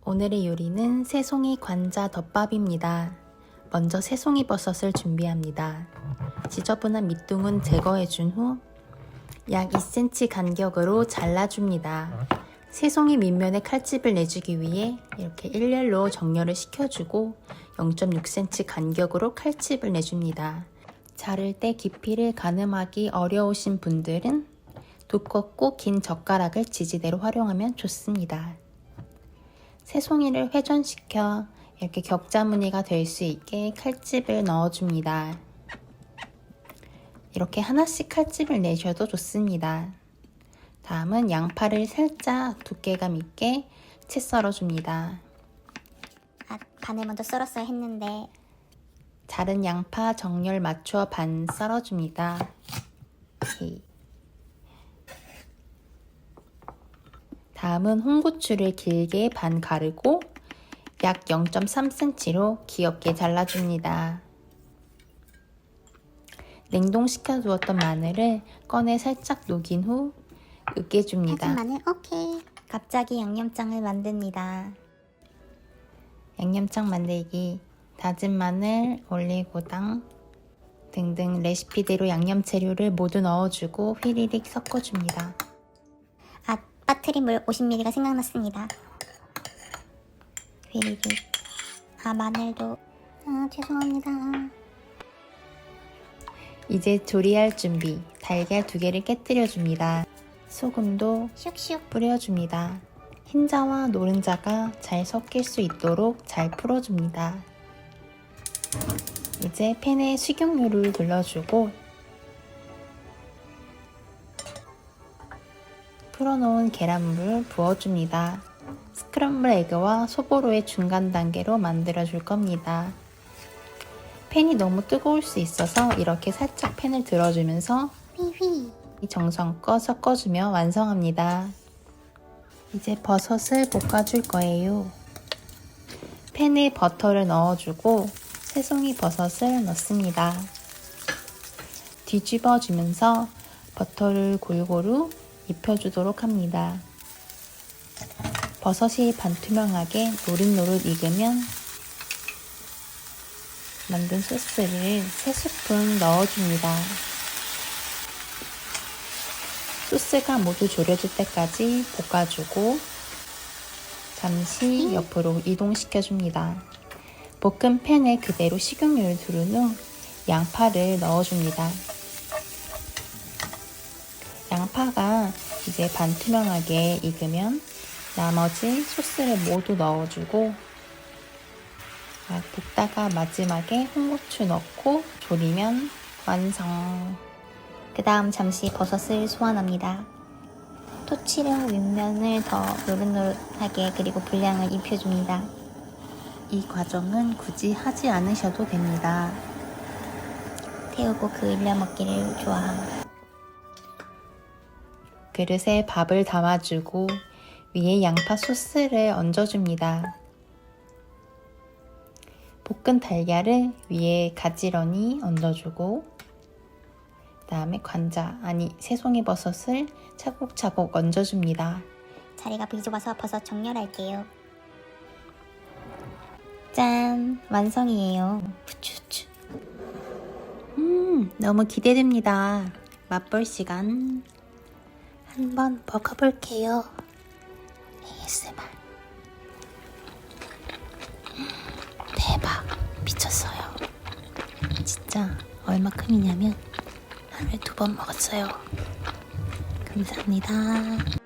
오늘의 요리는 새송이 관자 덮밥입니다. 먼저 새송이 버섯을 준비합니다. 지저분한 밑둥은 제거해준 후 약 2cm 간격으로 잘라줍니다. 새송이 밑면에 칼집을 내주기 위해 이렇게 일렬로 정렬을 시켜주고 0.6cm 간격으로 칼집을 내줍니다. 자를 때 깊이를 가늠하기 어려우신 분들은 두껍고 긴 젓가락을 지지대로 활용하면 좋습니다. 새송이를 회전시켜 이렇게 격자 무늬가 될 수 있게 칼집을 넣어줍니다. 이렇게 하나씩 칼집을 내셔도 좋습니다. 다음은 양파를 살짝 두께감 있게 채 썰어줍니다. 반을 먼저 썰었어야 했는데 자른 양파 정렬 맞춰 반 썰어줍니다. 다음은 홍고추를 길게 반 가르고 약 0.3cm로 귀엽게 잘라줍니다. 냉동시켜 두었던 마늘을 꺼내 살짝 녹인 후 으깨줍니다. 다진 마늘 오케이. 갑자기 양념장을 만듭니다. 양념장 만들기, 다진 마늘, 올리고당 등등 레시피대로 양념 재료를 모두 넣어주고 휘리릭 섞어줍니다. 빠트린 물 50ml가 생각났습니다. 휘리릭. 마늘도. 죄송합니다. 이제 조리할 준비, 달걀 2개를 깨뜨려줍니다. 소금도 슉슉 뿌려줍니다. 흰자와 노른자가 잘 섞일 수 있도록 잘 풀어줍니다. 이제 팬에 식용유를 둘러주고 풀어놓은 계란물을 부어줍니다. 스크럼블 에그와 소보로의 중간 단계로 만들어줄 겁니다. 팬이 너무 뜨거울 수 있어서 이렇게 살짝 팬을 들어주면서 휘휘. 정성껏 섞어주며 완성합니다. 이제 버섯을 볶아줄 거예요. 팬에 버터를 넣어주고 새송이 버섯을 넣습니다. 뒤집어주면서 버터를 골고루 입혀주도록 합니다. 버섯이 반투명하게 노릇노릇 익으면 만든 소스를 3스푼 넣어줍니다. 소스가 모두 졸여질 때까지 볶아주고 잠시 옆으로 이동시켜줍니다. 볶은 팬에 그대로 식용유를 두른 후 양파를 넣어줍니다. 양파가 이제 반투명하게 익으면 나머지 소스를 모두 넣어주고 볶다가 마지막에 홍고추 넣고 졸이면 완성. 그 다음 잠시 버섯을 소환합니다. 토치로 윗면을 더 노릇노릇하게 그리고 분량을 입혀줍니다. 이 과정은 굳이 하지 않으셔도 됩니다. 태우고 그을려 먹기를 좋아합니다. 그릇에 밥을 담아주고 위에 양파 소스를 얹어줍니다. 볶은 달걀을 위에 가지런히 얹어주고 그다음에 새송이 버섯을 차곡차곡 얹어줍니다. 자리가 비좁아서 버섯 정렬할게요. 짠! 완성이에요. 후추후추. 너무 기대됩니다. 맛볼 시간. 한번 먹어볼게요. ASMR. 대박. 미쳤어요. 진짜 얼마큼이냐면 하루에 2번 먹었어요. 감사합니다.